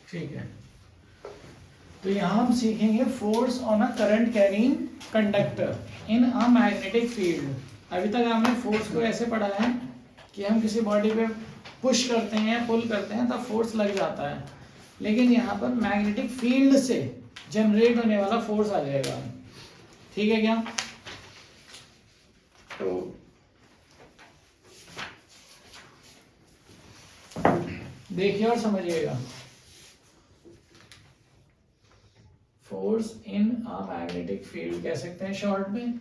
ठीक है, तो यहाँ हम सीखेंगे force on a current carrying conductor in a magnetic field. अभी तक हमने फोर्स को ऐसे पढ़ा है कि हम किसी बॉडी पे पुश करते हैं, पुल करते हैं तब फोर्स लग जाता है, लेकिन यहाँ पर मैग्नेटिक फील्ड से जनरेट होने वाला फोर्स आ जाएगा। ठीक है क्या? तो देखिए और समझिएगा, force in a magnetic field कह सकते हैं शॉर्ट में।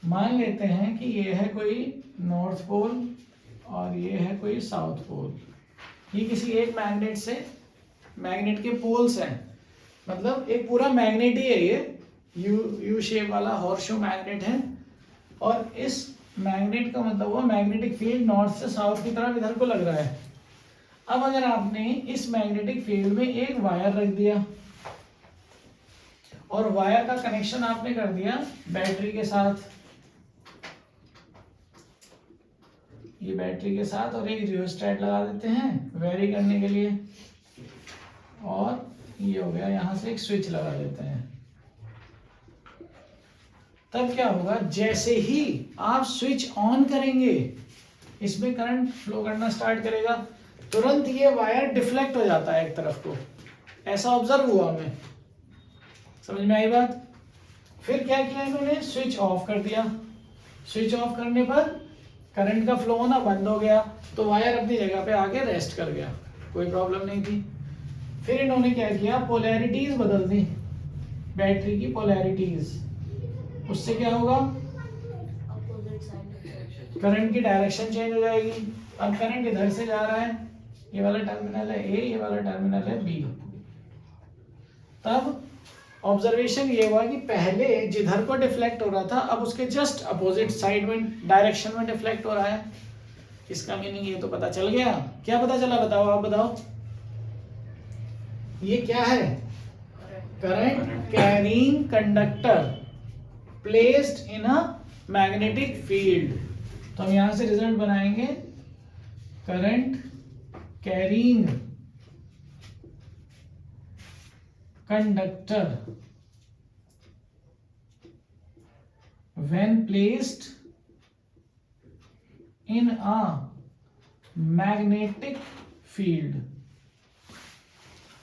मान लेते हैं कि ये है कोई नॉर्थ पोल और ये है कोई साउथ पोल। ये किसी एक मैग्नेट से, मैग्नेट के पोल्स हैं, मतलब एक पूरा मैग्नेट ही है ये, यू शेप वाला हॉर्सशू मैग्नेट है। और इस मैग्नेट का मतलब हुआ मैग्नेटिक फील्ड नॉर्थ से साउथ की तरफ इधर को लग रहा है। अब अगर आपने इस मैग्नेटिक फील्ड में एक वायर रख दिया और वायर का कनेक्शन आपने कर दिया बैटरी के साथ, ये बैटरी के साथ, और एक रियोस्टेट लगा देते हैं वेरी करने के लिए, और ये हो गया, यहां से एक स्विच लगा देते हैं। तब क्या होगा, जैसे ही आप स्विच ऑन करेंगे इसमें करंट फ्लो करना स्टार्ट करेगा, तुरंत ये वायर डिफ्लेक्ट हो जाता है एक तरफ को। ऐसा ऑब्जर्व हुआ हमें, समझ में आई बात? फिर क्या किया इन्होंने, स्विच ऑफ कर दिया। स्विच ऑफ करने पर करंट का फ्लो होना बंद हो गया, तो वायर अपनी जगह पे आके रेस्ट कर गया, कोई प्रॉब्लम नहीं थी। फिर इन्होंने क्या किया, पोलैरिटीज बदल दी, बैटरी की पोलैरिटीज। उससे क्या होगा, करंट की डायरेक्शन चेंज हो जाएगी। अब करंट इधर से जा रहा है, ये वाला टर्मिनल है ए, ये वाला टर्मिनल है बी। तब ऑब्जर्वेशन ये हुआ कि पहले जिधर को डिफ्लेक्ट हो रहा था अब उसके जस्ट अपोजिट साइड में, डायरेक्शन में डिफ्लेक्ट हो रहा है। इसका मीनिंग ये तो पता चल गया। क्या पता चला, बताओ, आप बताओ। ये क्या है, current carrying conductor placed in a magnetic field. तो हम यहां से रिजल्ट बनाएंगे, current carrying conductor when placed in a magnetic field।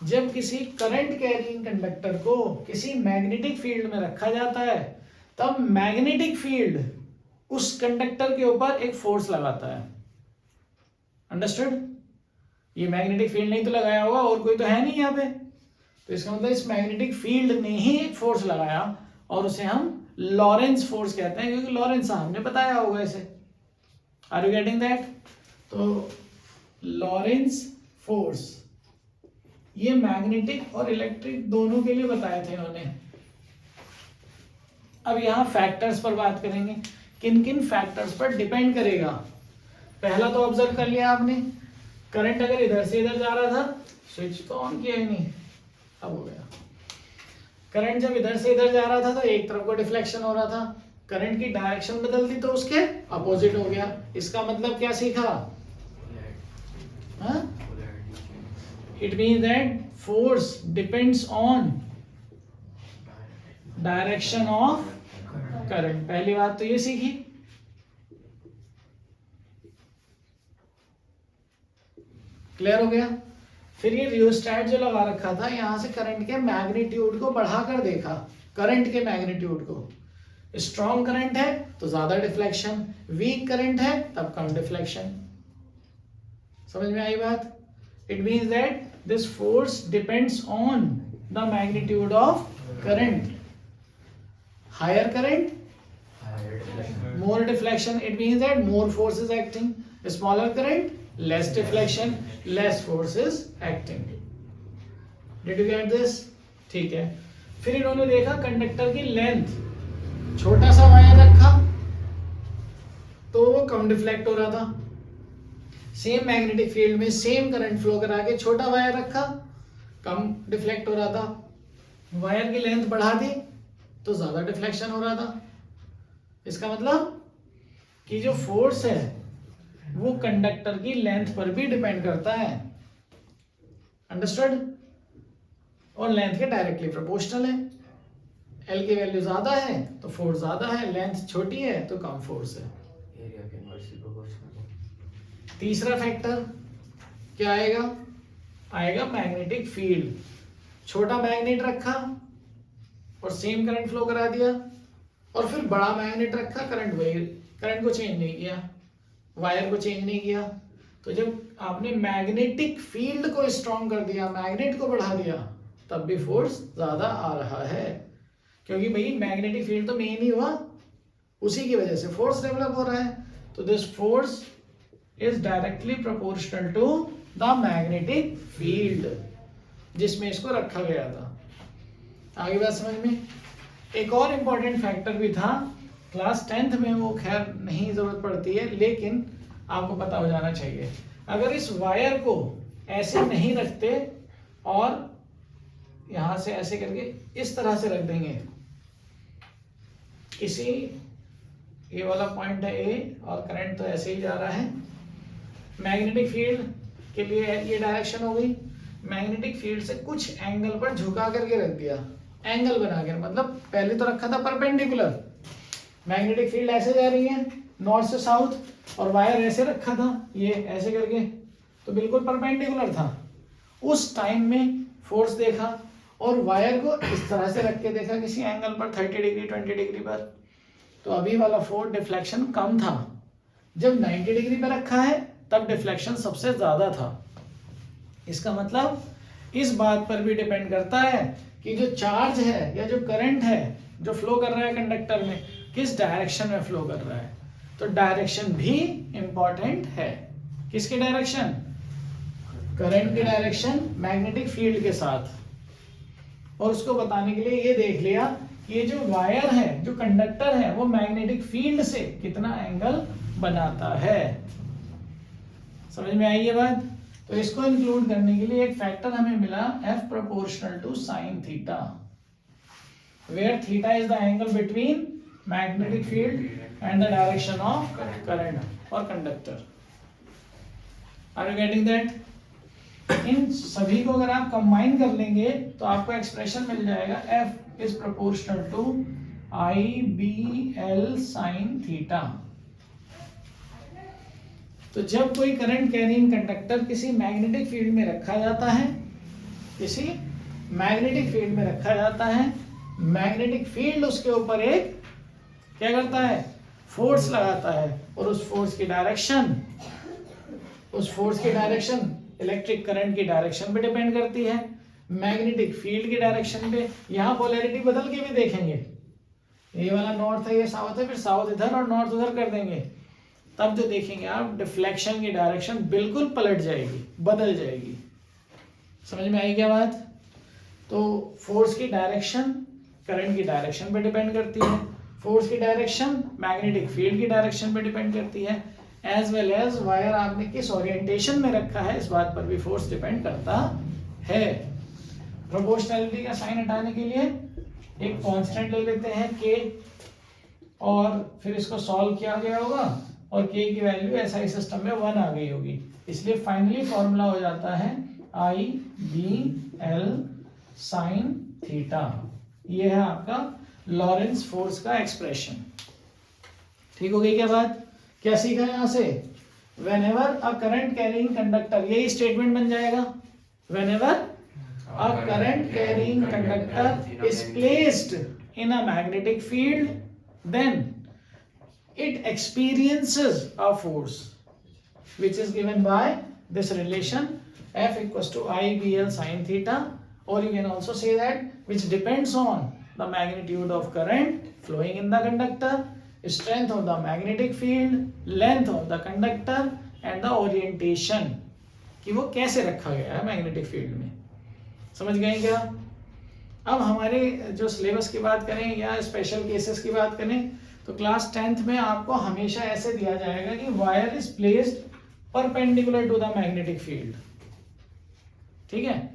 जब किसी करंट कैरिंग कंडक्टर को किसी मैग्नेटिक फील्ड में रखा जाता है तब मैग्नेटिक फील्ड उस कंडक्टर के ऊपर एक फोर्स लगाता है। अंडरस्टूड? ये मैग्नेटिक फील्ड नहीं तो लगाया होगा, और कोई तो है नहीं यहाँ पे, तो इसका मतलब इस मैग्नेटिक फील्ड ने ही एक फोर्स लगाया, और उसे हम लॉरेंस फोर्स कहते हैं, क्योंकि लॉरेंस साहब ने बताया होगा इसे। Are you getting that? तो लॉरेंस फोर्स ये मैग्नेटिक और इलेक्ट्रिक दोनों के लिए बताए थे इन्होंने। अब यहां फैक्टर्स पर बात करेंगे, किन किन फैक्टर्स पर डिपेंड करेगा। पहला तो ऑब्जर्व कर लिया आपने, करंट अगर इधर से इधर जा रहा था, स्विच तो ऑन किया ही नहीं, अब हो गया। करंट जब इधर से इधर जा रहा था तो एक तरफ को डिफ्लेक्शन हो रहा था, करंट की डायरेक्शन बदल दी तो उसके अपोजिट हो गया। इसका मतलब क्या सीखा? It means that force depends on direction of current. पहली बात तो ये सीखी। क्लियर हो गया? फिर ये रियोस्टेट जो लगा रखा था, यहां से करंट के मैग्नीट्यूड को बढ़ाकर देखा, करंट के मैग्नीट्यूड को। स्ट्रॉन्ग करंट है तो ज्यादा डिफ्लेक्शन, वीक करंट है तब कम डिफ्लेक्शन। समझ में आई बात? It means that this force depends on the magnitude of current. Higher current, more deflection, it means that more force is acting. Smaller current, less deflection, less force is acting. Did you get this? ठीक है। फिर इन्होंने देखा conductor की length, छोटा सा wire रखा तो वो कम डिफ्लेक्ट हो रहा था। सेम मैग्नेटिक फील्ड में सेम करंट फ्लो करा के छोटा वायर रखा, कम डिफ्लेक्ट हो रहा था। वायर की लेंथ बढ़ा दी तो ज्यादा डिफ्लेक्शन हो रहा था। इसका मतलब कि जो फोर्स है वो कंडक्टर की लेंथ पर भी डिपेंड करता है, अंडरस्टूड, और लेंथ के डायरेक्टली प्रोपोर्शनल है। एल की वैल्यू ज्यादा है तो फोर्स ज्यादा है, लेंथ छोटी है तो कम फोर्स है। एरिया के इनवर्सली प्रोपोर्शनल। तीसरा फैक्टर क्या आएगा? आएगा मैग्नेटिक फील्ड। छोटा मैग्नेट रखा और सेम करंट फ्लो करा दिया, और फिर बड़ा मैग्नेट रखा, करंट को चेंज नहीं किया, वायर को चेंज नहीं किया। तो जब आपने मैग्नेटिक फील्ड को स्ट्रॉन्ग कर दिया, मैग्नेट को बढ़ा दिया, तब भी फोर्स ज्यादा आ रहा है, क्योंकि भाई मैग्नेटिक फील्ड तो मेन ही हुआ, उसी की वजह से फोर्स डेवलप हो रहा है। तो this force is directly proportional to the magnetic field जिसमें इसको रखा गया था। आगे बात समझ में? एक और इम्पोर्टेंट फैक्टर भी था क्लास 10th में, वो खैर नहीं जरूरत पड़ती है लेकिन आपको पता हो जाना चाहिए। अगर इस वायर को ऐसे नहीं रखते और यहां से ऐसे करके इस तरह से रख देंगे, किसी ये वाला पॉइंट है ए और करंट तो ऐसे ही जा रहा है, मैग्नेटिक फील्ड के लिए ये डायरेक्शन हो गई, मैग्नेटिक फील्ड से कुछ एंगल पर झुका करके रख दिया, एंगल बनाकर, मतलब पहले तो रखा था परपेंडिकुलर, मैग्नेटिक फील्ड ऐसे जा रही है नॉर्थ से साउथ, और वायर ऐसे रखा था ये ऐसे करके, तो बिल्कुल परपेंडिकुलर था। उस टाइम में फोर्स देखा और वायर को इस तरह से रख के देखा किसी एंगल पर 30 डिग्री 20 डिग्री पर, तो अभी वाला फोर्स डिफ्लेक्शन कम था। जब 90 डिग्री पर रखा है तब डिफ्लेक्शन सबसे ज्यादा था। इसका मतलब इस बात पर भी डिपेंड करता है कि जो चार्ज है या जो करंट है जो फ्लो कर रहा है कंडक्टर में, किस डायरेक्शन में फ्लो कर रहा है। तो डायरेक्शन भी इंपॉर्टेंट है। किसकी डायरेक्शन? करंट की डायरेक्शन मैग्नेटिक फील्ड के साथ। और उसको बताने के लिए ये देख लिया कि ये जो वायर है, जो कंडक्टर है, वो मैग्नेटिक फील्ड से कितना एंगल बनाता है। समझ में आई ये बात? तो इसको इंक्लूड करने के लिए एक फैक्टर हमें मिला F proportional to sin theta, where theta is the angle between magnetic field and the direction of current or conductor. Are you getting that? इन सभी को अगर आप कंबाइन कर लेंगे तो आपको एक्सप्रेशन मिल जाएगा F is proportional to IBL sin theta। तो जब कोई करंट कैरिंग कंडक्टर किसी मैग्नेटिक फील्ड में रखा जाता है, किसी मैग्नेटिक फील्ड में रखा जाता है, मैग्नेटिक फील्ड उसके ऊपर एक क्या करता है? फोर्स लगाता है, और उस फोर्स की डायरेक्शन इलेक्ट्रिक करंट की डायरेक्शन पे डिपेंड करती है, मैग्नेटिक फील्ड की डायरेक्शन पे। यहाँ पोलैरिटी बदल के भी देखेंगे, ये वाला नॉर्थ है, ये साउथ है, फिर साउथ इधर और नॉर्थ उधर कर देंगे, तब जो देखेंगे आप डिफ्लेक्शन की डायरेक्शन बिल्कुल पलट जाएगी, बदल जाएगी। समझ में आई क्या बात? तो फोर्स की डायरेक्शन करंट की डायरेक्शन पे डिपेंड करती है, फोर्स की डायरेक्शन मैग्नेटिक फील्ड की डायरेक्शन पे डिपेंड करती है, एज वेल एज वायर आपने किस ओरिएंटेशन में रखा है इस बात पर भी फोर्स डिपेंड करता है। प्रोपोर्शनैलिटी का साइन हटाने के लिए एक कांस्टेंट ले लेते हैं k, और फिर इसको सॉल्व किया गया होगा और k की वैल्यू SI सिस्टम में 1 आ गई होगी, इसलिए फाइनली फॉर्मूला हो जाता है IBL sin थीटा। ये है आपका लॉरेंस फोर्स का एक्सप्रेशन। ठीक हो गई क्या बात? क्या सीखा यहां से? whenever a current carrying conductor, यही स्टेटमेंट बन जाएगा, whenever a current carrying conductor is placed in a magnetic field, then it experiences a force which is given by this relation F equals to IBL sin theta, or you can also say that which depends on the magnitude of current flowing in the conductor, strength of the magnetic field, length of the conductor and the orientation, कि वो कैसे रखा गया है magnetic field में। समझ गए क्या? अब हमारे जो सिलेबस की बात करें या स्पेशल केसेस की बात करें तो क्लास 10th में आपको हमेशा ऐसे दिया जाएगा कि wire is placed perpendicular to the magnetic field. ठीक है,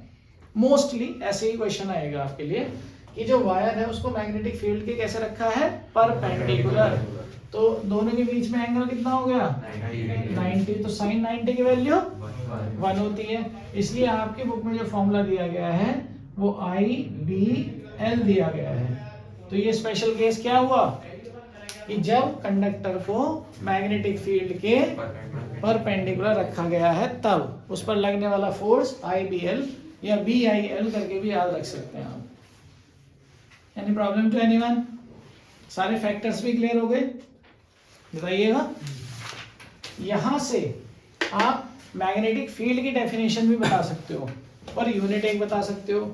मोस्टली ऐसे ही क्वेश्चन आएगा आपके लिए कि जो वायर है उसको मैग्नेटिक फील्ड के कैसे रखा है? परपेंडिकुलर। तो दोनों के बीच में एंगल कितना हो गया 90, तो साइन 90 की वैल्यू 1 होती है। इसलिए आपकी बुक में जो फॉर्मूला दिया गया है वो IBL दिया गया है। तो ये स्पेशल केस क्या हुआ कि जब कंडक्टर को मैग्नेटिक फील्ड के परपेंडिकुलर रखा गया है तब उस पर लगने वाला फोर्स IBL या BIL करके भी याद रख सकते हैं आप। Any problem to anyone? सारे फैक्टर्स भी क्लियर हो गए? बताइएगा। यहां से आप मैग्नेटिक फील्ड की डेफिनेशन भी बता सकते हो और यूनिट एक बता सकते हो,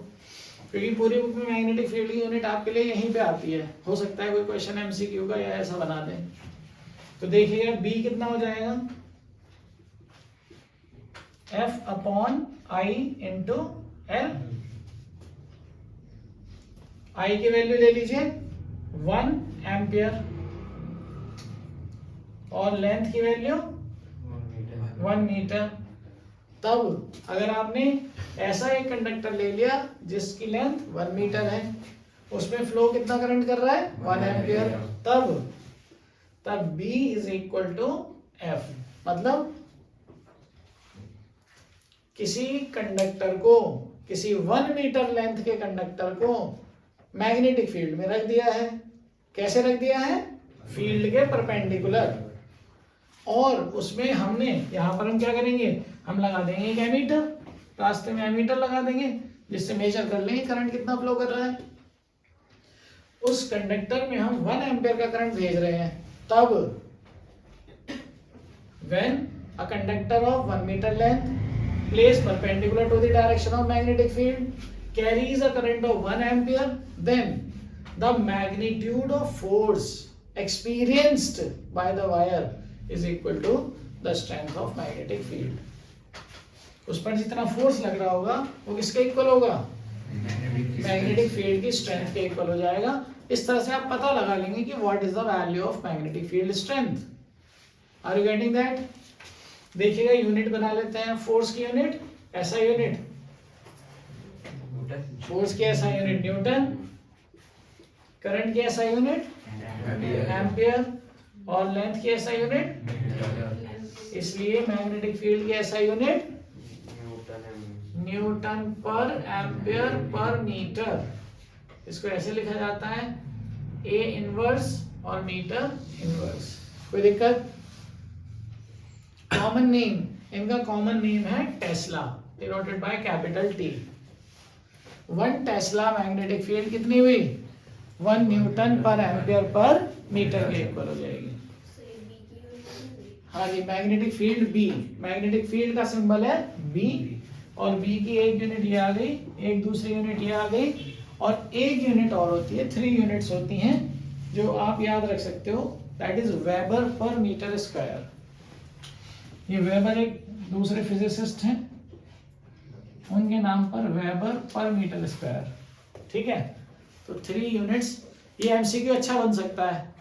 क्योंकि पूरी बुक में मैग्नेटिक फील्ड की यूनिट आपके लिए यहीं पे आती है। हो सकता है कोई क्वेश्चन MCQ का या ऐसा बना दें। तो देखिएगा B कितना हो जाएगा F/I इंटू L। I की वैल्यू ले लीजिए 1 एम्पियर और लेंथ की वैल्यू 1 मीटर। तब अगर आपने ऐसा एक कंडक्टर ले लिया जिसकी लेंथ 1 मीटर है, उसमें फ्लो कितना करंट कर रहा है 1 एम्पियर, तब B is equal to F। मतलब किसी कंडक्टर को, किसी 1 मीटर लेंथ के कंडक्टर को मैग्नेटिक फील्ड में रख दिया है। कैसे रख दिया है? फील्ड के परपेंडिकुलर। और उसमें हमने यहां पर हम क्या करेंगे, हम लगा देंगे एक एमीटर, रास्ते में एमीटर लगा देंगे जिससे मेजर कर लेंगे करंट कितना फ्लो कर रहा है। उस कंडक्टर में हम 1 एम्पियर का करंट भेज रहे हैं। तब when a conductor of 1 metre length placed perpendicular to the direction of magnetic field carries a current of 1 ampere, then the magnitude of force experienced by the wire is equal to the strength of magnetic field। उस पर जितना force लग रहा होगा वो किसके equal होगा? Magnetic field की स्ट्रेंथ के इक्वल हो जाएगा। इस तरह से आप पता लगा लेंगे कि what is the value of magnetic field strength. Are you getting that? देखिएगा यूनिट बना लेते हैं। फोर्स की यूनिट ऐसा यूनिट, फोर्स की ऐसा यूनिट न्यूटन, करंट की ऐसा यूनिट एम्पियर और लेंथ की ऐसा यूनिट, इसलिए मैग्नेटिक फील्ड की ऐसा यूनिट न्यूटन पर एम्पियर पर मीटर। इसको ऐसे लिखा जाता है A इनवर्स और मीटर इनवर्स। कोई दिक्कत? कॉमन नेम, इनका कॉमन नेम है Tesla, denoted by capital T। 1 Tesla magnetic field कितनी हुई? 1 न्यूटन पर एम्पियर पर मीटर के इक्वल हो जाएगी। हाँ जी, magnetic field B, magnetic field का सिंबल है B और B की एक यूनिट ये आ गई, एक दूसरी यूनिट ये आ गई और एक यूनिट और होती है, 3 यूनिट्स होती हैं जो आप याद रख सकते हो, that is weber per metre square. ये वेबर एक दूसरे फिजिसिस्ट हैं, उनके नाम पर वेबर पर मीटर स्क्वायर। ठीक है, तो 3 यूनिट्स। ये MCQ अच्छा बन सकता है।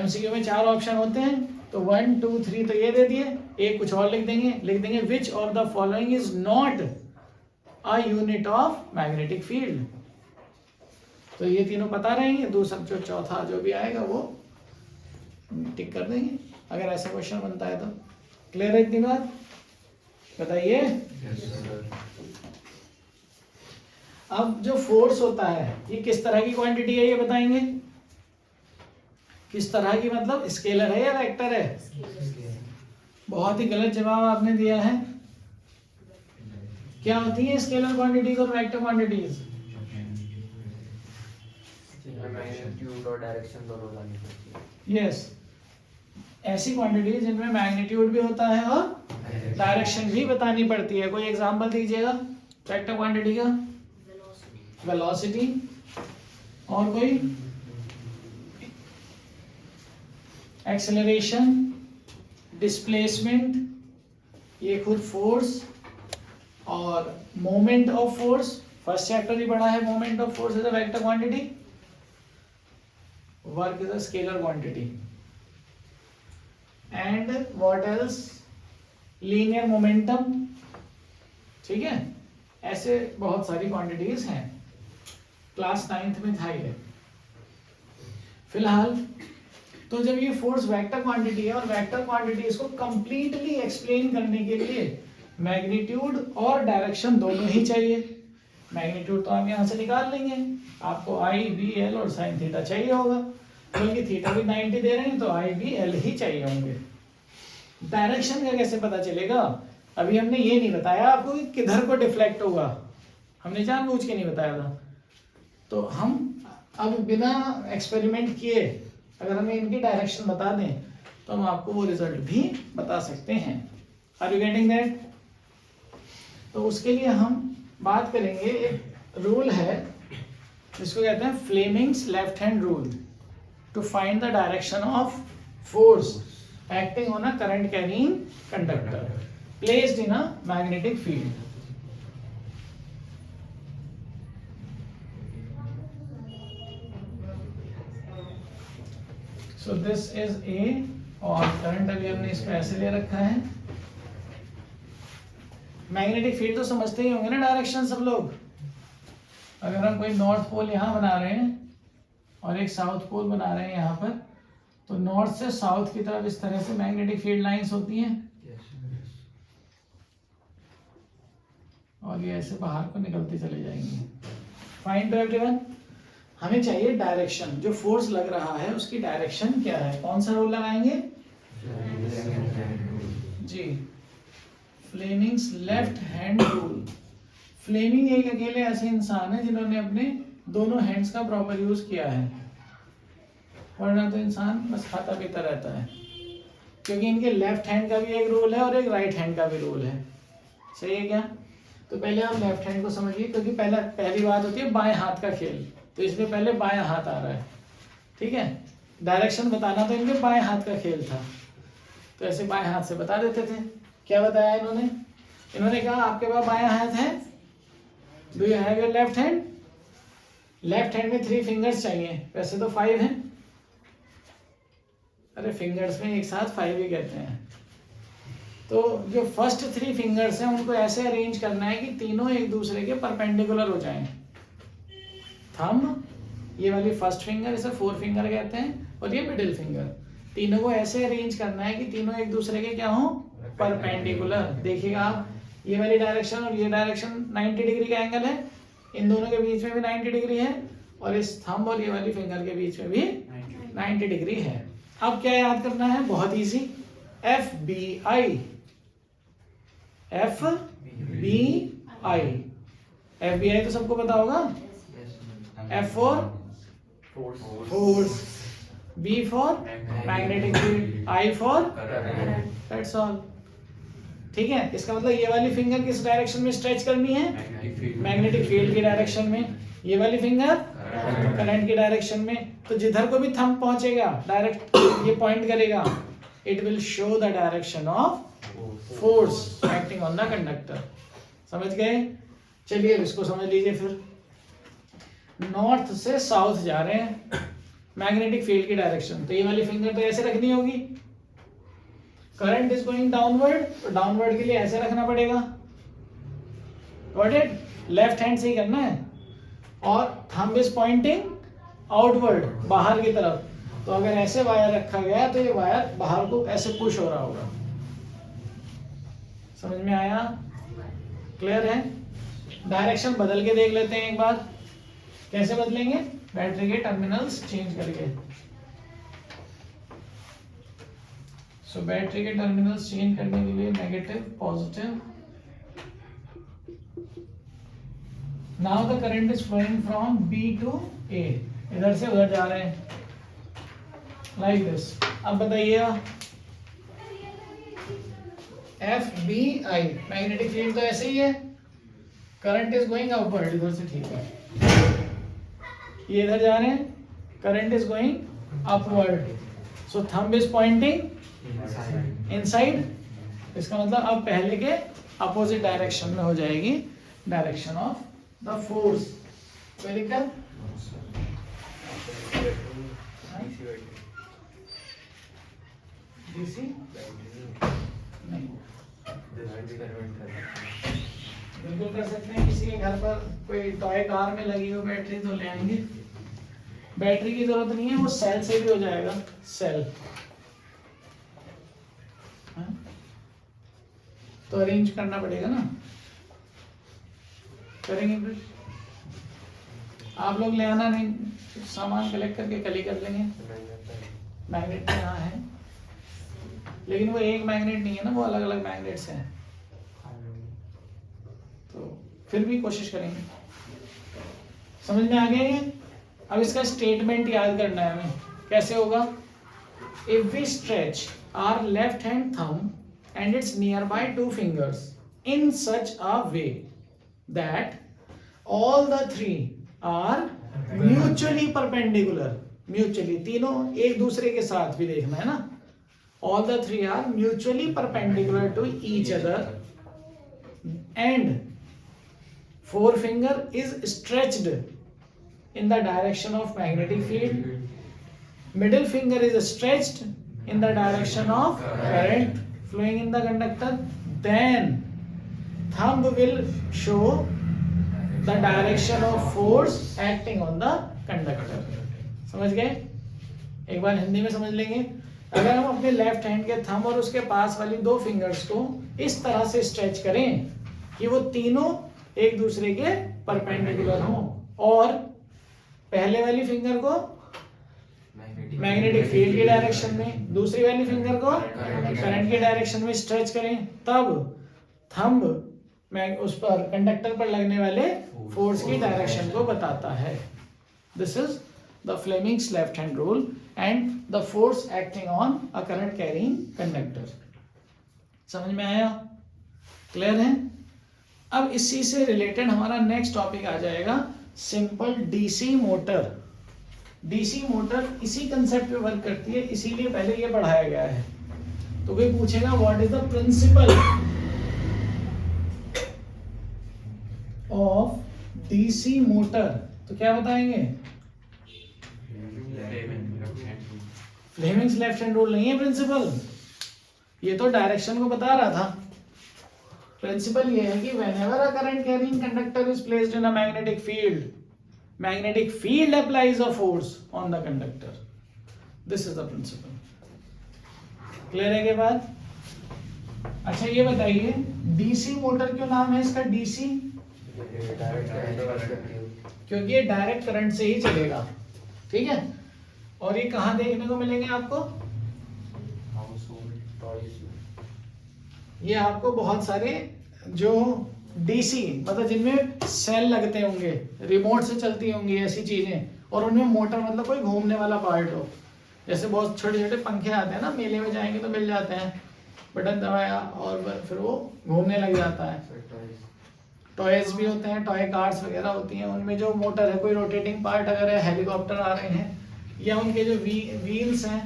MCQ में 4 ऑप्शन होते हैं, तो 1 2 3 तो ये दे दिए, एक कुछ और लिख देंगे which of the following is not a unit of magnetic field. तो ये तीनों पता रहेंगे, दूसरा जो चौथा जो भी आएगा वो टिक कर देंगे अगर ऐसा क्वेश्चन बनता है तो। क्लियर है इतनी बात? बताइए। अब जो फोर्स होता है ये किस तरह की क्वांटिटी है ये बताएंगे। किस तरह की मतलब स्केलर है या वेक्टर है? बहुत ही गलत जवाब आपने दिया है। क्या होती है स्केलर क्वांटिटीज और वेक्टर क्वांटिटीज? मैग्नीट्यूड और डायरेक्शन दोनों लानी पड़ती है। यस, ऐसी क्वांटिटीज जिनमें मैग्नीट्यूड भी होता है और डायरेक्शन भी बतानी पड़ती है। कोई एग्जांपल दीजिएगा वेक्टर क्वांटिटी का। वेलोसिटी और कोई एक्सेलरेशन, डिस्प्लेसमेंट, ये खुद फोर्स और moment of force. First chapter ही पढ़ा है, moment of force is a vector quantity, work is a scalar quantity. And what else? Linear momentum. ठीक है, ऐसे बहुत सारी क्वांटिटीज हैं, क्लास 9th में था ये। फिलहाल तो जब ये फोर्स वेक्टर क्वांटिटी है और वेक्टर क्वांटिटी इसको कंप्लीटली एक्सप्लेन करने के लिए मैग्नीट्यूड और डायरेक्शन दोनों ही चाहिए। मैग्नीट्यूड तो आप यहाँ से निकाल लेंगे, आपको आई बी एल और साइन थीटा चाहिए होगा, बल्कि थीटा भी 90 दे रहे हैं तो आई बी एल ही चाहिए होंगे। डायरेक्शन का कैसे पता चलेगा? अभी हमने ये नहीं बताया आपको कि किधर को डिफ्लेक्ट होगा, हमने जानबूझ के नहीं बताया था। तो हम अब बिना एक्सपेरिमेंट किए अगर हमें इनकी डायरेक्शन बता दें तो हम आपको वो रिजल्ट भी बता सकते हैं। Are you getting that? तो उसके लिए हम बात करेंगे, एक रूल है जिसको कहते हैं Fleming's left hand rule to find the direction of force acting on a current carrying conductor placed in a magnetic field. So this is A, और करंट अभी हमने इसको ऐसे ले रखा है। मैग्नेटिक फील्ड तो समझते ही होंगे ना डायरेक्शन सब लोग। अगर हम कोई नॉर्थ पोल यहाँ बना रहे हैं और एक साउथ पोल बना रहे हैं यहाँ पर, तो नॉर्थ से साउथ की तरफ इस तरह से मैग्नेटिक फील्ड लाइंस होती हैं और ये ऐसे बाहर को निकलती चली जाएंगी। फाइन टू एवरीवन, हमें चाहिए डायरेक्शन, जो फोर्स लग रहा है उसकी डायरेक्शन क्या है। कौन सा रूल लगाएंगे? जी, Fleming's left hand rule. Fleming एक अकेले ऐसे इंसान है जिन्होंने अपने दोनों हैंड्स का प्रॉपर यूज किया है, वरना तो इंसान बस खाता पीता रहता है। क्योंकि इनके लेफ्ट हैंड का भी एक रूल है और एक राइट हैंड का भी रूल है। सही है क्या? तो पहले आप लेफ्ट हैंड को समझिए, क्योंकि पहली बात होती है बाएं हाथ का खेल, तो इसमें पहले बाएं हाथ आ रहा है। ठीक है, डायरेक्शन बताना तो इनके बाएं हाथ का खेल था, तो ऐसे बाएं हाथ से बता देते थे। क्या बताया इन्होंने कहा आपके पास बायां हाथ है, do you have your left hand? Left hand में 3 फिंगर्स चाहिए, वैसे तो 5 हैं। अरे फिंगर्स में एक साथ 5 ही कहते हैं। तो जो फर्स्ट 3 फिंगर्स हैं उनको ऐसे अरेंज करना है कि तीनों एक दूसरे के परपेंडिकुलर हो जाएं। थंब, ये वाली फर्स्ट फिंगर, इसे 4 फिंगर कहते हैं, और ये मिडिल फिंगर, तीनों को ऐसे अरेंज करना है कि तीनों एक दूसरे के क्या हो? परपेंडिकुलर। देखिएगा आप, ये वाली डायरेक्शन और ये डायरेक्शन 90 डिग्री का एंगल है, इन दोनों के बीच में भी 90 डिग्री है, और इस थंब और ये वाली फिंगर के बीच में भी 90 डिग्री है। अब क्या याद करना है? बहुत easy, F B I. F B I, F B I तो सबको पता होगा। F for force, B for magnetic field, I for current, that's all. ठीक है, इसका मतलब ये वाली फिंगर किस डायरेक्शन में स्ट्रेच करनी है? मैग्नेटिक फील्ड की डायरेक्शन में। ये वाली फिंगर करंट की डायरेक्शन में। तो जिधर को भी थंब पहुंचेगा डायरेक्ट ये पॉइंट करेगा, it will show the direction of force acting on the conductor. समझ गए? चलिए इसको समझ लीजिए फिर। नॉर्थ से साउथ जा रहे हैं मैग्नेटिक फील्ड की डायरेक्शन, तो ये वाली फिंगर तो ऐसे रखनी होगी। करंट इज गोइंग डाउनवर्ड, तो डाउनवर्ड के लिए ऐसे रखना पड़ेगा। Got it? लेफ्ट हैंड से ही करना है। और थंब इज पॉइंटिंग आउटवर्ड, बाहर की तरफ। तो अगर ऐसे वायर रखा गया तो ये वायर बाहर को ऐसे पुश हो रहा होगा। समझ में आया? क्लियर है? डायरेक्शन बदल के देख लेते हैं एक बार। कैसे बदलेंगे? बैटरी के टर्मिनल्स चेंज करके। सो बैटरी के टर्मिनल्स चेंज करने के लिए negative positive. Now the current is flowing from B to A, इधर से उधर जा रहे हैं लाइक दिस। अब बताइएगा, F B I, magnetic field तो ऐसे ही है, करंट इज गोइंग अपवर्ड, इधर से ठीक है, ये इधर जा रहे हैं, current is going upward, so thumb is pointing inside. इसका मतलब अब पहले के अपोजिट डायरेक्शन में हो जाएगी डायरेक्शन ऑफ द फोर्स। कोई दिक्कत? डीसी नहीं, बिल्कुल कर सकते हैं। किसी के घर पर कोई टॉय कार में लगी हो बैटरी तो ले आएंगे। बैटरी की जरूरत नहीं है, वो सेल से भी हो जाएगा, सेल। तो अरेंज करना पड़ेगा ना, करेंगे फिर। आप लोग ले आना, नहीं सामान कलेक्ट करके कल ही कर लेंगे। मैग्नेट यहाँ है, लेकिन वो एक मैग्नेट नहीं है ना, वो अलग अलग मैग्नेट्स हैं, तो फिर भी कोशिश करेंगे। समझ में आ गया ये? अब इसका स्टेटमेंट याद करना है हमें। कैसे होगा? If we stretch our left hand thumb and its nearby two fingers in such a way that all the three are mutually perpendicular, mutually तीनों एक दूसरे के साथ भी देखना है ना, all the three are mutually perpendicular to each other and forefinger is stretched in the direction of magnetic field, middle finger is stretched in the direction of current flowing in the conductor, then thumb will show the direction of force acting on the conductor. समझ गए? एक बार हिंदी में समझ लेंगे। अगर हम अपने left hand के थंब और उसके पास वाली दो फिंगर्स को इस तरह से स्ट्रेच करें कि वो तीनों एक दूसरे के परपेंडिकुलर हों, और पहले वाली फिंगर को मैग्नेटिक फील्ड की डायरेक्शन में, दूसरी वाली फिंगर को करंट की डायरेक्शन में स्ट्रेच करें, तब थंब उस पर कंडक्टर पर लगने वाले फोर्स की डायरेक्शन को बताता है। This is the Fleming's left hand rule and the force acting on a current carrying conductor. समझ में आया? क्लियर है? अब इसी से रिलेटेड हमारा नेक्स्ट टॉपिक आ जाएगा, simple DC motor. DC motor इसी कंसेप्ट पे वर्क करती है, इसीलिए पहले ये पढ़ाया गया है। तो कोई पूछेगा what is the principle of DC motor, तो क्या बताएंगे? फ्लेमिंग्स लेफ्ट हैंड रूल नहीं है प्रिंसिपल, ये तो डायरेक्शन को बता रहा था। प्रिंसिपल ये है कि whenever a current carrying conductor is placed in a magnetic field, magnetic field applies a force on the conductor. This is the principle. Clear है के बाद? अच्छा ये बताइए, डीसी मोटर क्यों नाम है इसका डीसी? क्योंकि ये डायरेक्ट करंट से ही चलेगा, ठीक है? और ये कहाँ देखने को मिलेंगे आपको? ये आपको बहुत सारे जो डीसी मतलब जिनमें सेल लगते होंगे, रिमोट से चलती होंगी ऐसी चीजें, और उनमें मोटर मतलब कोई घूमने वाला पार्ट हो, जैसे बहुत छोटे छोटे पंखे आते हैं ना, मेले में जाएंगे तो मिल जाते हैं, बटन दबाया और फिर वो घूमने लग जाता है। टॉयज भी होते हैं, टॉय कार्स वगैरह होती हैं, उनमें जो मोटर है, कोई रोटेटिंग पार्ट अगर है, हेलीकॉप्टर आ रहे हैं, या उनके जो व्हील्स हैं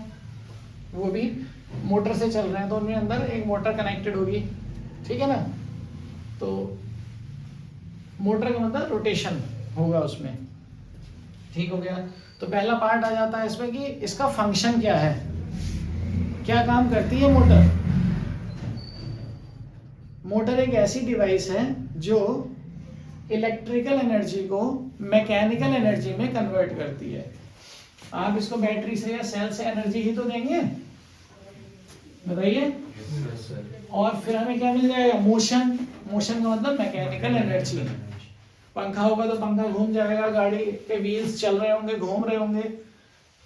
वो भी मोटर से चल रहे हैं, तो उनमें अंदर एक मोटर कनेक्टेड होगी, ठीक है ना? तो मोटर का मतलब रोटेशन होगा उसमें, ठीक हो गया? तो पहला पार्ट आ जाता है इसमें कि इसका फंक्शन क्या है, क्या काम करती है मोटर। मोटर एक ऐसी डिवाइस है जो इलेक्ट्रिकल एनर्जी को मैकेनिकल एनर्जी में कन्वर्ट करती है। आप इसको बैटरी से या सेल से एनर्जी ही तो देंगे, बताइए। और फिर हमें क्या मिल जाएगा? मोशन। मोशन का मतलब मैकेनिकल एनर्जी। पंखा होगा तो पंखा घूम जाएगा, गाड़ी के व्हील्स चल रहे होंगे, घूम रहे होंगे,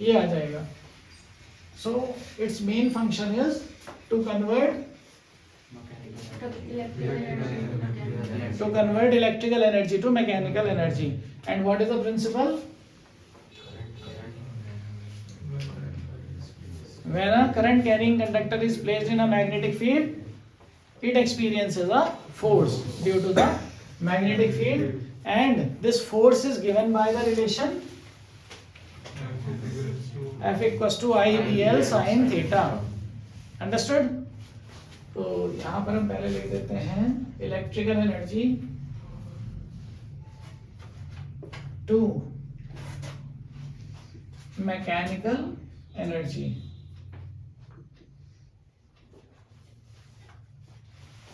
ये आ जाएगा। So its main function is to convert electrical energy to mechanical energy. And what is the principle? When a current carrying conductor is placed in a magnetic field, it experiences a force due to the magnetic field, and this force is given by the relation F equals to I BL sin theta. Understood? तो यहाँ पर हम पहले लिख देते हैं electrical energy to mechanical energy.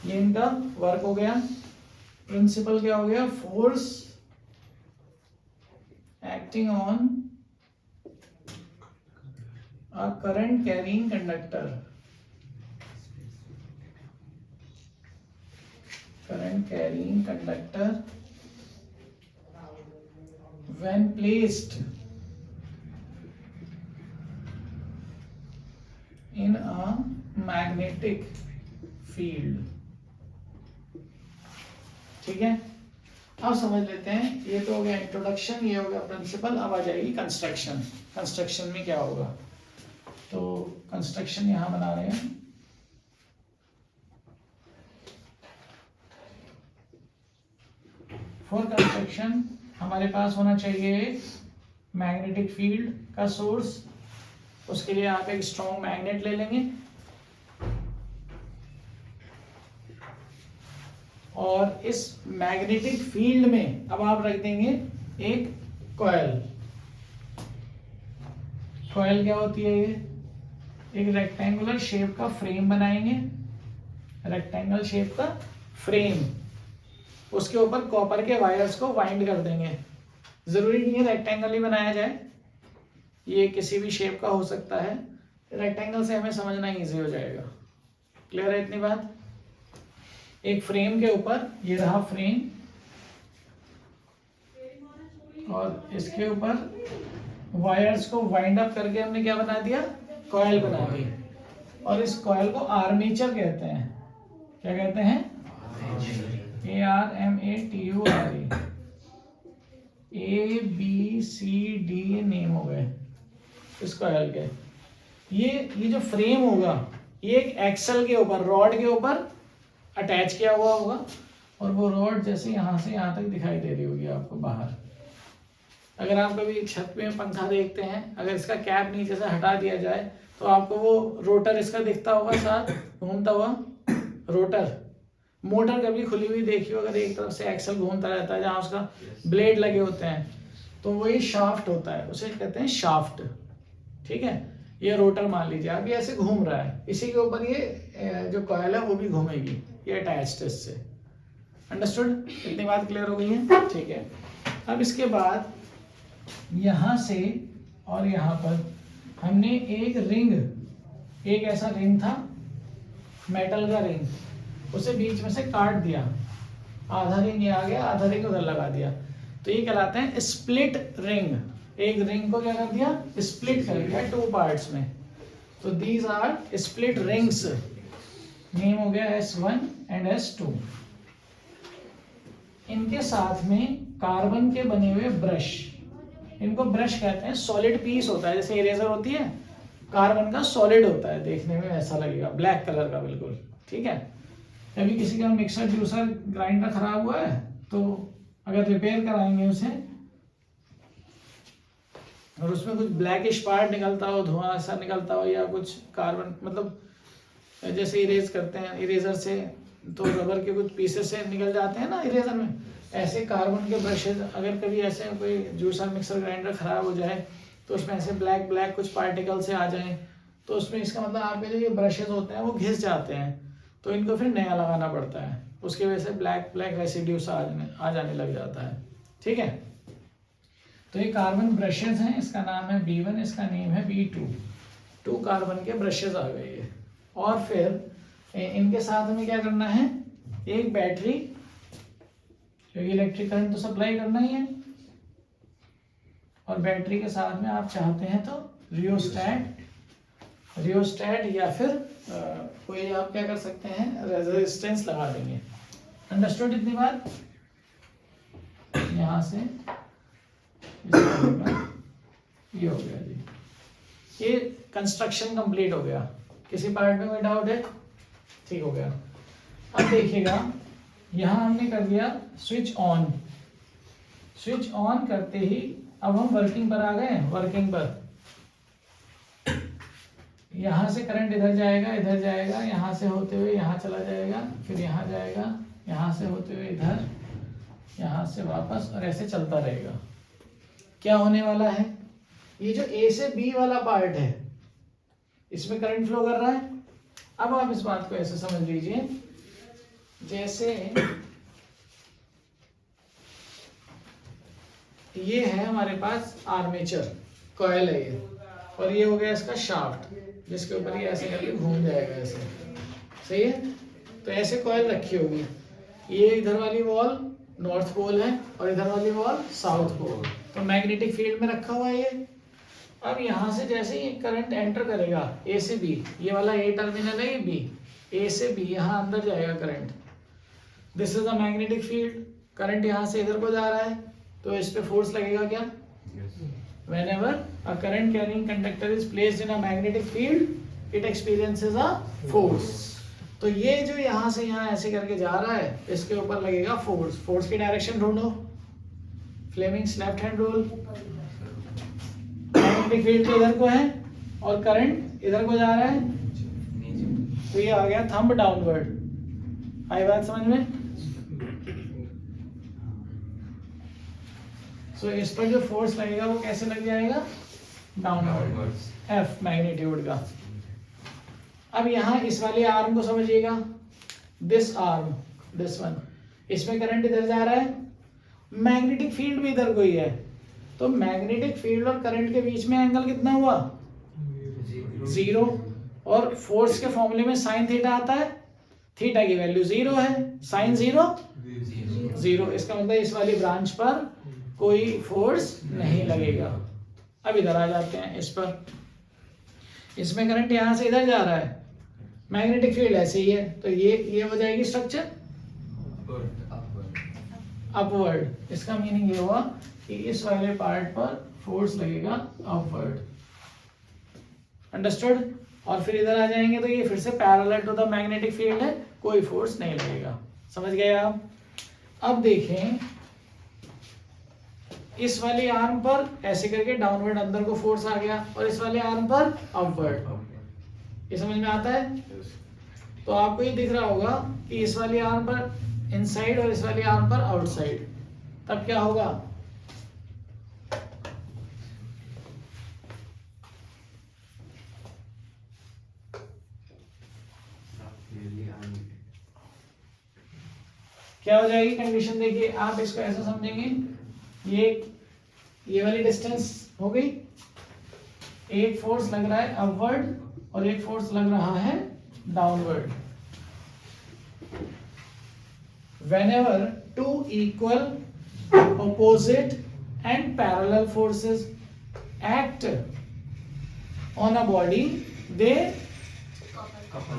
ये इनका वर्क हो गया। प्रिंसिपल क्या हो गया? Force acting on a current carrying conductor, when placed in a magnetic field. ठीक है, अब समझ लेते हैं। ये तो हो गया इंट्रोडक्शन, ये हो गया प्रिंसिपल। अब आ जाएगी कंस्ट्रक्शन। कंस्ट्रक्शन में क्या होगा, तो कंस्ट्रक्शन यहां बना रहे हैं। फॉर कंस्ट्रक्शन हमारे पास होना चाहिए मैग्नेटिक फील्ड का सोर्स। उसके लिए आप एक स्ट्रॉन्ग मैग्नेट ले लेंगे और इस मैग्नेटिक फील्ड में अब आप रख देंगे एक कॉइल। कॉइल क्या होती है, ये एक रेक्टेंगुलर शेप का फ्रेम बनाएंगे, रेक्टेंगल शेप का फ्रेम। उसके ऊपर कॉपर के वायर्स को वाइंड कर देंगे। जरूरी नहीं है रेक्टेंगल ही बनाया जाए, ये किसी भी शेप का हो सकता है। रेक्टेंगल से हमें समझना इजी हो जाएगा। क्लियर है इतनी बात। एक फ्रेम के ऊपर, ये रहा फ्रेम, और इसके ऊपर वायर्स को वाइंड अप करके हमने क्या बना दिया, कॉइल बना दी। और इस कॉइल को आर्मेचर कहते हैं। क्या कहते हैं, ARMATURE। ABCD नेम हो गए इस कॉइल के। ये जो फ्रेम होगा ये एक एक्सल के ऊपर, रॉड के ऊपर अटैच किया हुआ होगा, और वो रॉड जैसे यहाँ से यहाँ तक दिखाई दे रही होगी आपको बाहर। अगर आप कभी छत में पंखा देखते हैं, अगर इसका कैप नीचे से हटा दिया जाए तो आपको वो रोटर इसका दिखता होगा, साथ घूमता हुआ रोटर। मोटर कभी खुली हुई देखी हो, अगर एक तरफ से एक्सल घूमता रहता है जहाँ उसका ब्लेड लगे होते हैं, तो वही शाफ्ट होता है, उसे कहते हैं शाफ्ट। ठीक है, ये रोटर मान लीजिए आप, ये ऐसे घूम रहा है, इसी के ऊपर ये जो कॉइल है वो भी घूमेगी, ये अटैच्ड है इससे। अंडरस्टूड, इतनी बात क्लियर हो गई है। ठीक है, अब इसके बाद यहाँ से और यहाँ पर हमने एक रिंग, एक ऐसा रिंग था मेटल का रिंग, उसे बीच में से काट दिया। आधा रिंग ये आ गया, आधा रिंग उधर लगा दिया, तो ये कहलाते हैं स्प्लिट रिंग। एक रिंग को क्या कर दिया, स्प्लिट कर दिया 2 पार्ट्स में। तो these are split rings. Name हो गया S1 एंड S2। इनके साथ में कार्बन के बने हुए ब्रश, इनको ब्रश कहते हैं। सॉलिड पीस होता है, जैसे इरेजर होती है, कार्बन का सॉलिड होता है, देखने में ऐसा लगेगा, ब्लैक कलर का बिल्कुल। ठीक है, कभी किसी का मिक्सर जूसर ग्राइंडर खराब हुआ है तो अगर रिपेयर कराएंगे उसे और उसमें कुछ ब्लैकिश पार्ट निकलता हो, धुआं ऐसा निकलता हो, या कुछ कार्बन, मतलब जैसे इरेज करते हैं इरेजर से तो रबर के कुछ पीसेस से निकल जाते हैं ना इरेजर में, ऐसे कार्बन के ब्रशेज अगर कभी ऐसे कोई जूसर मिक्सर ग्राइंडर खराब हो जाए तो उसमें ऐसे ब्लैक ब्लैक कुछ पार्टिकल से आ जाएं, तो उसमें इसका मतलब आपके जो ये ब्रशेज होते हैं वो घिस जाते हैं, तो इनको फिर नया लगाना पड़ता है। उसकी वजह से ब्लैक ब्लैक रेसिड्यूस आ जाने लग जाता है। ठीक है, तो ये कार्बन ब्रशेज हैं, इसका नाम है B1, इसका नेम है B2। 2 कार्बन के ब्रशेज आ गए ये। और फिर इनके साथ में क्या करना है, एक बैटरी, क्योंकि इलेक्ट्रिक करंट तो सप्लाई करना ही है, और बैटरी के साथ में आप चाहते हैं तो रियोस्टैट या फिर कोई आप क्या कर सकते हैं, रेजिस्टेंस लगा देंगे। अंडरस्टूड इतनी बात। यहाँ से ये हो गया जी, ये कंस्ट्रक्शन कंप्लीट हो गया। किसी पार्ट में कोई डाउट है, ठीक हो गया। अब देखिएगा, यहाँ हमने कर दिया स्विच ऑन। स्विच ऑन करते ही अब हम वर्किंग पर आ गए। वर्किंग पर यहाँ से करंट इधर जाएगा, इधर जाएगा, यहाँ से होते हुए यहाँ चला जाएगा, फिर यहाँ जाएगा, यहाँ से होते हुए इधर, यहाँ से वापस, और ऐसे चलता रहेगा। क्या होने वाला है, ये जो A से B वाला पार्ट है इसमें करंट फ्लो कर रहा है। अब आप इस बात को ऐसे समझ लीजिए, जैसे ये है हमारे पास आर्मेचर कॉइल है ये, और ये हो गया इसका शाफ्ट, जिसके ऊपर ये ऐसे करके घूम जाएगा ऐसे। सही है। तो ऐसे कॉइल रखी होगी, ये इधर वाली वॉल नॉर्थ पोल है और इधर वाली वॉल साउथ पोल, तो मैग्नेटिक फील्ड में रखा हुआ है ये। अब यहाँ से जैसे ही करंट एंटर करेगा ए से बी, ये वाला ए टर्मिनल है, ये बी, ए से बी यहाँ अंदर जाएगा current, this is a magnetic field. Current यहाँ से इधर को जा रहा है, तो इस पे फोर्स लगेगा क्या? Whenever a current carrying conductor is placed in a magnetic field, it experiences a force. तो ये जो यहाँ से यहाँ ऐसे करके जा रहा है, इसके ऊपर लगेगा फोर्स। फोर्स की डायरेक्शन ढूंढो, Fleming's left hand rule. Magnetic field तो इधर को है और करंट इधर को जा रहा है, तो ये आ गया थंब डाउनवर्ड। आई बात समझ में? तो इस पर जो फोर्स लगेगा वो कैसे लग जाएगा? डाउनवर्ड, एफ मैग्नीट्यूड का। अब यहाँ इस वाले आर्म को समझिएगा, दिस आर्म, दिस वन, इसमें करंट इधर जा रहा है, मैग्नेटिक फील्ड भी इधर को ही है, तो मैग्नेटिक फील्ड और करंट के बीच में एंगल कितना हुआ? 0। और फोर्स के फॉर्मूले में साइन थीटा आता है, थीटा की वैल्यू 0 है, साइन 0 0, इसका मतलब इस वाली ब्रांच पर कोई फोर्स नहीं लगेगा। अब इधर आ जाते हैं इस पर, इसमें करंट यहां से इधर जा रहा है, मैग्नेटिक फील्ड ऐसे ही है, तो ये हो जाएगी स्ट्रक्चर अपवर्ड। इसका मीनिंग ये हुआ कि इस वाले पार्ट पर फोर्स लगेगा अपवर्ड। अंडरस्टूड? और फिर इधर आ जाएंगे तो ये फिर से parallel to the magnetic field है, कोई फोर्स नहीं लगेगा। समझ गए आप? अब देखें, इस वाले आर्म पर ऐसे करके डाउनवर्ड अंदर को फोर्स आ गया और इस वाले आर्म पर अपवर्ड। ये समझ में आता है? तो आपको ये दिख रहा होगा कि इस वाली आर्म पर इनसाइड और इस वाली आर्म पर आउटसाइड, तब क्या होगा? क्या हो जाएगी कंडीशन? देखिए आप इसको ऐसा समझेंगे, ये वाली डिस्टेंस हो गई, एक फोर्स लग रहा है अपवर्ड और एक फोर्स लग रहा है downward. Whenever two equal, opposite and parallel forces act on a body, they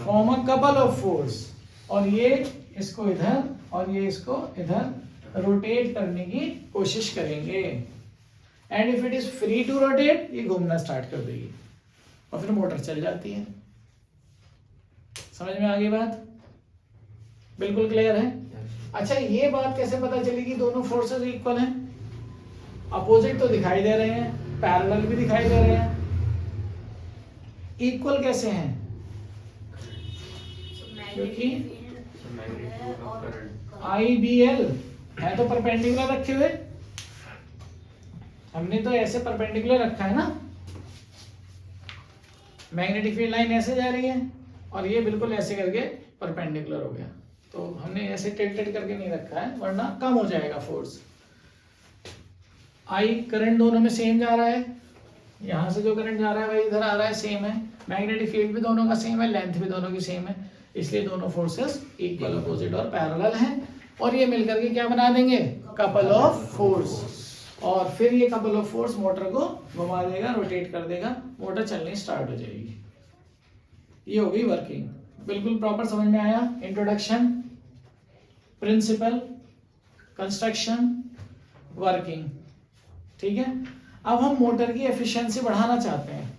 form a couple of force। और ये इसको इधर और ये इसको इधर रोटेट करने की कोशिश करेंगे, and if it is free to rotate, ये घूमना स्टार्ट कर देगी और फिर मोटर चल जाती है। समझ में आ गई बात? बिल्कुल क्लियर है? अच्छा, ये बात कैसे पता चली कि दोनों फोर्सेस इक्वल हैं? अपोजिट तो दिखाई दे रहे हैं, पैरेलल भी दिखाई दे रहे हैं, इक्वल कैसे हैं? क्योंकि IBL है तो परपेंडिकुलर रखे हुए, हमने तो ऐसे परपेंडिकुलर रखा है ना, मैग्नेटिक फील्ड लाइन ऐसे जा रही है और ये बिल्कुल ऐसे करके परपेंडिकुलर हो गया, तो हमने ऐसे टिल्टेड करके नहीं रखा है वरना कम हो जाएगा फोर्स। आई करंट दोनों में सेम जा रहा है, यहाँ से जो करंट जा रहा है वही इधर आ रहा है, सेम है, मैग्नेटिक फील्ड भी दोनों का सेम है, लेंथ भी दोनों की सेम है, इसलिए दोनों फोर्सेस इक्वल, अपोजिट और पैरेलल हैं, और ये मिलकर के क्या बना देंगे? Couple of force. और फिर ये कपल ऑफ फोर्स मोटर को घुमा देगा, रोटेट कर देगा, मोटर चलनी स्टार्ट हो जाएगी। ये हो गई वर्किंग। बिल्कुल प्रॉपर समझ में आया? Introduction, principle, construction, working. ठीक है। अब हम मोटर की एफिशिएंसी बढ़ाना चाहते हैं,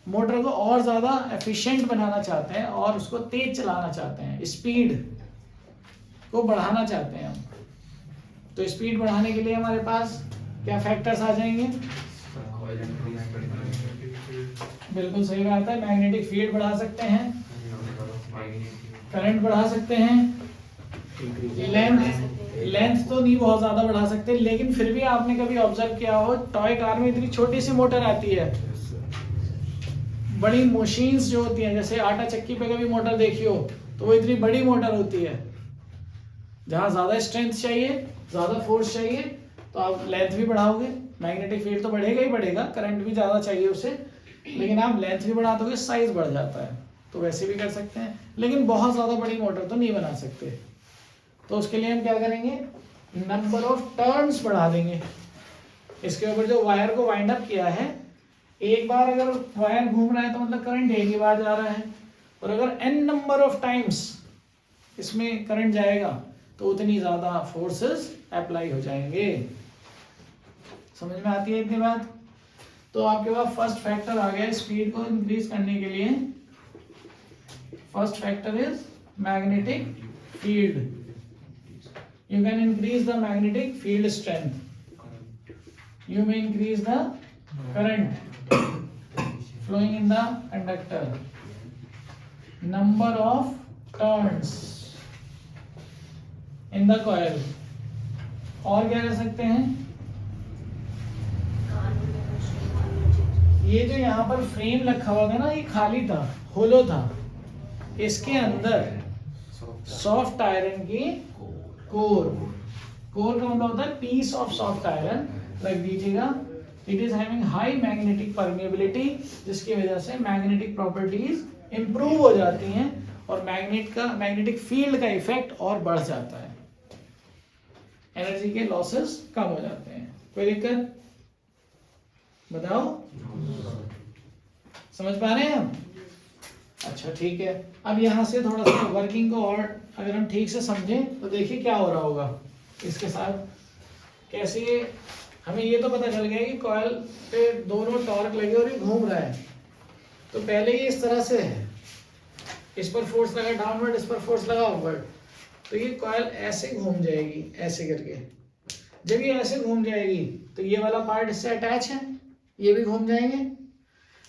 मोटर को और ज्यादा एफिशिएंट बनाना चाहते हैं और उसको तेज चलाना चाहते हैं, स्पीड को बढ़ाना चाहते हैं हम। तो स्पीड बढ़ाने के लिए हमारे पास क्या फैक्टर्स आ जाएंगे? बिल्कुल सही बात है, मैग्नेटिक फील्ड बढ़ा सकते हैं, करंट बढ़ा सकते हैं, लेंथ तो नहीं बहुत ज्यादा बढ़ा सकते, लेकिन फिर भी आपने कभी ऑब्जर्व किया हो, टॉय कार में इतनी छोटी सी मोटर आती है, बड़ी मशीन्स जो होती हैं, जैसे आटा चक्की पे कभी मोटर देखी हो तो वो इतनी बड़ी मोटर होती है, जहां ज्यादा स्ट्रेंथ चाहिए, ज्यादा फोर्स चाहिए, तो आप लेंथ भी बढ़ाओगे, मैग्नेटिक फील्ड तो बढ़ेगा ही बढ़ेगा, करंट भी ज्यादा चाहिए उसे, लेकिन आप लेंथ भी बढ़ा दोगे साइज बढ़ जाता है, तो वैसे भी कर सकते हैं, लेकिन बहुत ज़्यादा बड़ी मोटर तो नहीं बना सकते। तो उसके लिए हम क्या करेंगे, नंबर ऑफ टर्न्स बढ़ा देंगे। इसके ऊपर जो वायर को वाइंड अप किया है, एक बार अगर वायर घूम रहा है तो मतलब करंट एक ही बार जा रहा है, और अगर n नंबर ऑफ टाइम्स इसमें करंट जाएगा तो उतनी ज़्यादा फोर्सेस अप्लाई हो जाएंगे। समझ में आती है इतनी बात? तो आपके पास फर्स्ट फैक्टर आ गया स्पीड को इंक्रीज करने के लिए। First factor is magnetic field. You can increase the magnetic field strength, you may increase the current flowing in the conductor, number of turns in the coil, और क्या कर सकते हैं, ये जो यहाँ पर फ्रेम रखा हुआ था ना, ये खाली था, होलो था, इसके अंदर सॉफ्ट आयरन की कोर का मतलब होता है पीस ऑफ सॉफ्ट आयरन रख दीजिएगा। It is having high magnetic permeability, जिसकी वजह से मैग्नेटिक प्रॉपर्टीज इंप्रूव हो जाती हैं और मैग्नेटिक फील्ड का इफेक्ट और बढ़ जाता है, एनर्जी के लॉसेस कम हो जाते हैं। कोई दिक्कत बताओ? समझ पा रहे हैं हम? अच्छा ठीक है। अब यहाँ से थोड़ा सा वर्किंग को और अगर हम ठीक से समझें तो देखिए क्या हो रहा होगा इसके साथ। कैसे हमें ये तो पता चल गया कि कॉइल पे दोनों टॉर्क लगे और ये घूम रहा है, तो पहले ये इस तरह से है, इस पर फोर्स लगा डाउनवर्ड, इस पर फोर्स लगा अपवर्ड, तो ये कॉइल ऐसे घूम जाएगी ऐसे करके। जब ये ऐसे घूम जाएगी तो ये वाला पार्ट इससे अटैच है, ये भी घूम जाएंगे।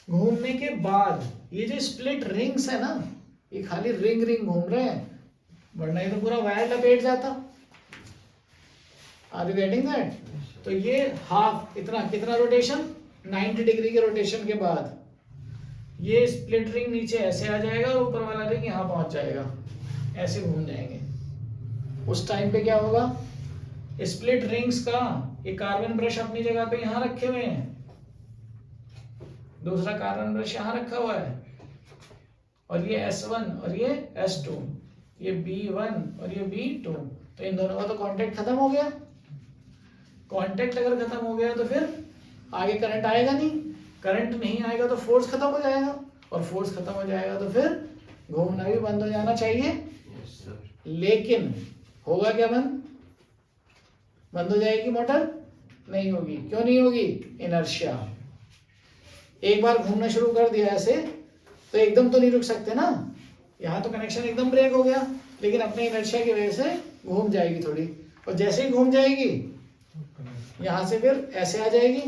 घूमने के बाद ये जो स्प्लिट रिंग्स है ना, ये खाली रिंग घूम रहे हैं, वरना ये तो पूरा वायर लपेट जाता। Are you getting that? तो ये हाफ कितना रोटेशन, 90 डिग्री के रोटेशन के बाद ये स्प्लिट रिंग नीचे ऐसे आ जाएगा और ऊपर वाला रिंग यहाँ पहुंच जाएगा, ऐसे घूम जाएंगे। उस टाइम पे क्या होगा, स्प्लिट रिंग्स का ये कार्बन ब्रश अपनी जगह पे यहाँ रखे हुए हैं, दूसरा कार्बन ब्रश यहाँ रखा हुआ है, और ये S1 और ये S2, ये B1 और ये B2, तो इन दोनों का तो कांटेक्ट खत्म हो गया। कांटेक्ट अगर खत्म हो गया तो फिर आगे करंट आएगा नहीं, करंट नहीं आएगा तो फोर्स खत्म हो जाएगा, और फोर्स खत्म हो जाएगा तो फिर घूमना भी बंद हो जाना चाहिए। लेकिन होगा क्या बंद हो जाएगी मोटर? नहीं होगी। क्यों नहीं होगी? इनर्शिया। एक बार घूमना शुरू कर दिया ऐसे तो एकदम तो नहीं रुक सकते ना, यहाँ तो कनेक्शन एकदम ब्रेक हो गया, लेकिन अपने इनर्शिया की वजह से घूम जाएगी थोड़ी, और जैसे ही घूम जाएगी यहाँ से फिर ऐसे आ जाएगी,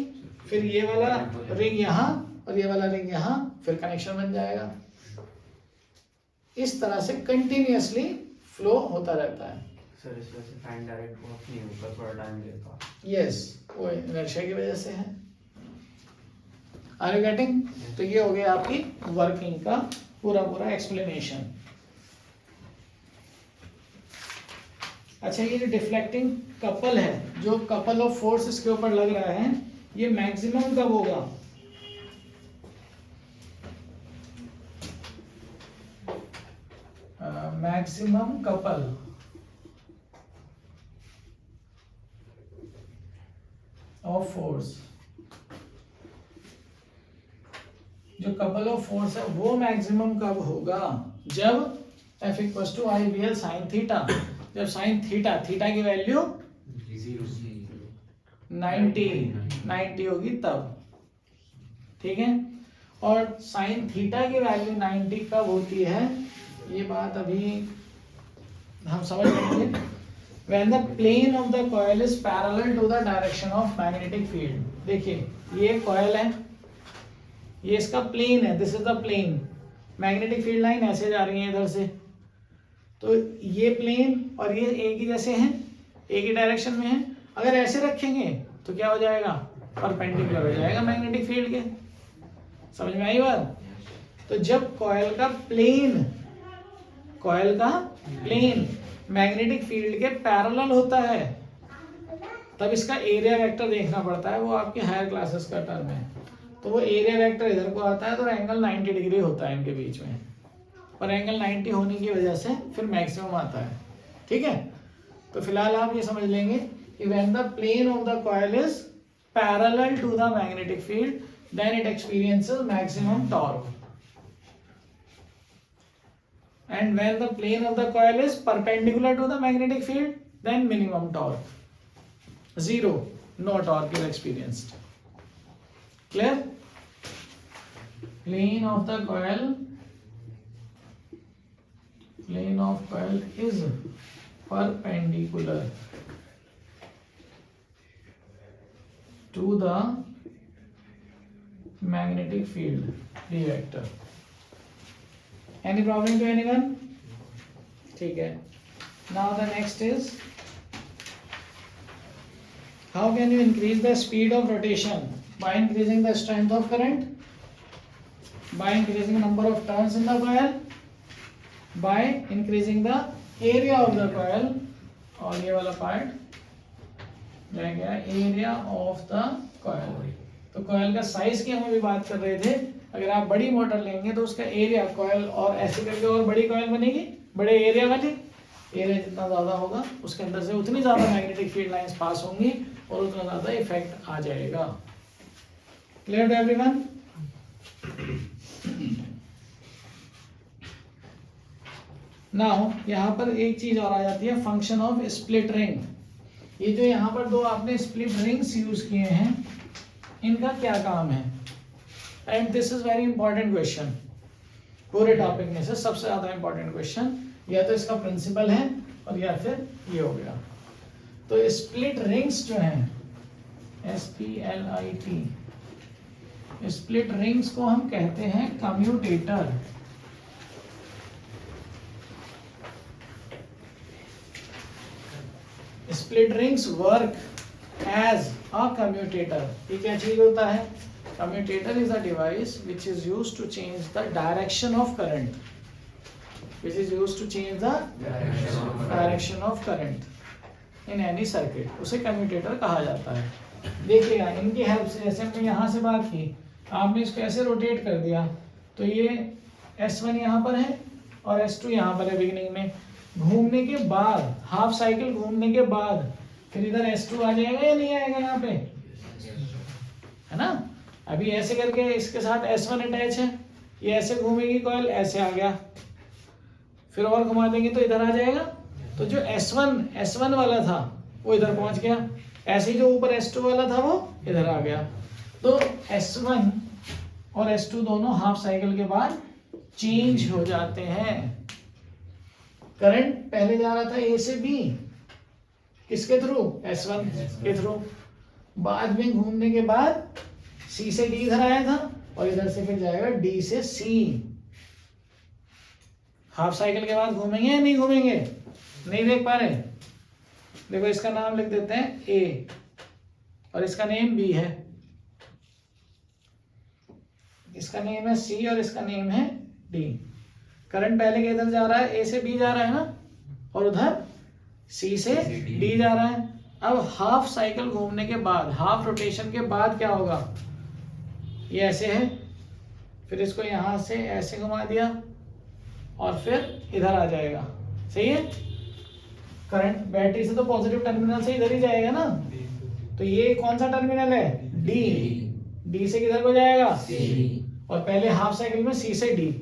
फिर ये वाला रिंग यहाँ और ये वाला रिंग यहाँ, फिर कनेक्शन बन जाएगा। इस तरह से कंटिन्यूअसली फ्लो होता रहता है। सर इस वजह से फैन डायरेक्ट वर्क नहीं होता, थोड़ा टाइम लेता। यस, वो इनर्शिया की वजह से है। Are you getting? तो ये हो गया आपकी वर्किंग का पूरा एक्सप्लेनेशन। अच्छा, ये जो डिफ्लेक्टिंग कपल है, जो कपल ऑफ फोर्स इसके ऊपर लग रहा है, ये मैक्सिमम कब होगा? मैक्सिमम कपल ऑफ फोर्स, जो कपल ऑफ फोर्स है वो मैक्सिमम कब होगा? जब F = IBL sin थीटा, जब साइन थीटा की वैल्यू 90 होगी तब, ठीक है। और साइन थीटा की वैल्यू 90 कब होती है, ये बात अभी हम समझ लेंगे। When the plane of the coil is parallel to the direction of magnetic field। देखिए ये coil है, ये इसका प्लेन है, this is the plane, magnetic field line ऐसे जा रही है इधर से, तो ये प्लेन और ये एक ही जैसे हैं, एक ही डायरेक्शन में है। अगर ऐसे रखेंगे तो क्या हो जाएगा? परपेंडिकुलर हो जाएगा मैग्नेटिक फील्ड के। समझ में आई बात? तो जब कॉइल का प्लेन मैग्नेटिक फील्ड के पैरेलल होता है, तब इसका एरिया वेक्टर देखना पड़ता है, वो आपके हायर क्लासेस का टर्म है। तो वो एरिया वेक्टर इधर को आता है तो एंगल 90 डिग्री होता है इनके बीच में, और एंगल 90 होने की वजह से फिर मैक्सिमम आता है। ठीक है, तो फिलहाल आप ये समझ लेंगे कि when the plane of the coil is parallel to the magnetic field then it experiences maximum torque, and when the plane of the coil is perpendicular to the magnetic field then minimum torque, zero, no torque is experienced. Clear? Plane of coil is perpendicular to the magnetic field, D vector. Any problem to anyone? ठीक है. Now the next is how can you increase the speed of rotation? By increasing the strength of current, by increasing the number of turns in the coil, by increasing the area of the coil, और ये वाला part रह गया area of the coil. तो coil का size की हम अभी बात कर रहे थे। अगर आप बड़ी मोटर लेंगे तो उसका एरिया कॉयल और ऐसे करके और बड़ी कॉयल बनेगी, बड़े एरिया वाली, एरिया जितना ज़्यादा होगा उसके अंदर से उतनी ज़्यादा मैग्नेटिक फील्ड लाइंस पास होंगी और उतना ज़्यादा इफेक्ट आ जाएगा। Clear to everyone? नाउ यहाँ पर एक चीज और आ जाती है, फंक्शन ऑफ स्प्लिट रिंग। ये जो यहाँ पर दो आपने स्प्लिट रिंग्स यूज किए हैं, इनका क्या काम है? And this is very important question पूरे टॉपिक में से, सबसे ज्यादा इंपॉर्टेंट क्वेश्चन। या तो इसका प्रिंसिपल है और या फिर ये हो गया। तो स्प्लिट रिंग्स जो हैं, SPLIT, स्प्लिट रिंग्स को हम कहते हैं commutator. Split rings work as a commutator. ये क्या चीज होता है? Commutator is a device which is used to change the direction of current, which is used to change the direction of current in any circuit, उसे commutator कहा जाता है। देखिएगा इनकी हेल्प से, जैसे हमने यहाँ से बात की, आपने इसको ऐसे रोटेट कर दिया तो ये S1 यहाँ पर है और S2 यहाँ पर है। बिगिनिंग में घूमने के बाद, हाफ साइकिल घूमने के बाद फिर इधर S2 आ जाएगा या नहीं आएगा यहाँ पे, है ना? अभी ऐसे करके इसके साथ S1 अटैच है, ये ऐसे घूमेगी कॉइल, ऐसे आ गया, फिर और घुमा देंगे तो इधर आ जाएगा। तो जो S1 वाला था वो इधर पहुंच गया, ऐसे ही जो ऊपर S2 वाला था वो इधर आ गया। तो S1 और S2 दोनों हाफ साइकिल के बाद चेंज हो जाते हैं। करंट पहले जा रहा था A से B, किसके थ्रू? S1 के थ्रू। बाद में घूमने के बाद C से D इधर आया था और इधर से फिर जाएगा D से C। हाफ साइकिल के बाद घूमेंगे या नहीं घूमेंगे? नहीं देख पा रहे? देखो इसका नाम लिख देते हैं A और इसका नेम B है, इसका नेम है C और इसका नेम है D। करंट पहले के इधर जा रहा है, A से B जा रहा है ना, और उधर C से D जा रहा है। अब हाफ साइकिल घूमने के बाद, हाफ रोटेशन के बाद क्या होगा? ये ऐसे है, फिर इसको यहां से ऐसे घुमा दिया और फिर इधर आ जाएगा। सही है? करंट बैटरी से तो पॉजिटिव टर्मिनल से इधर ही जाएगा ना, तो ये कौन सा टर्मिनल है? D से किधर को जाएगा? C। और पहले हाफ साइकिल में C से D।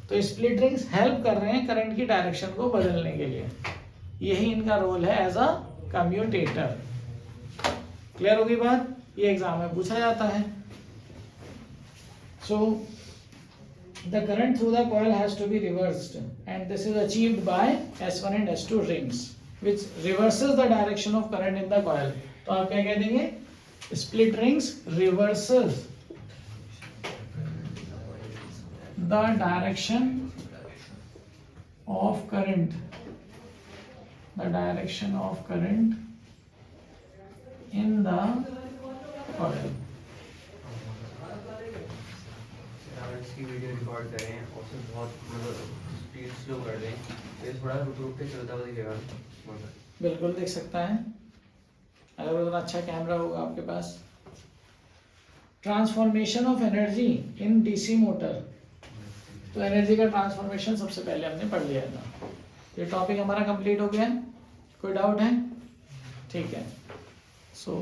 तो स्प्लिट रिंग्स हेल्प कर रहे हैं करंट की डायरेक्शन को बदलने के लिए, यही इनका रोल है एज अ कम्यूटेटर। क्लियर होगी बात? ये एग्जाम में पूछा जाता है। So the current through the coil has to be reversed and this is achieved by S1 and S2 rings which reverses the direction of current in the coil. तो आप क्या कह देंगे? Split rings reverses the direction of current, the direction of current in the coil। इसकी video record करें और उसे बहुत स्पीड स्लो कर दें तो ये थोड़ा रुक रुक के चलता हुआ दिखेगा। बिल्कुल देख सकता है अगर उतना अच्छा कैमरा होगा आपके पास। Transformation of energy in DC motor. तो एनर्जी का ट्रांसफॉर्मेशन सबसे पहले हमने पढ़ लिया था। ये टॉपिक हमारा कंप्लीट हो गया है, कोई डाउट है? ठीक है। सो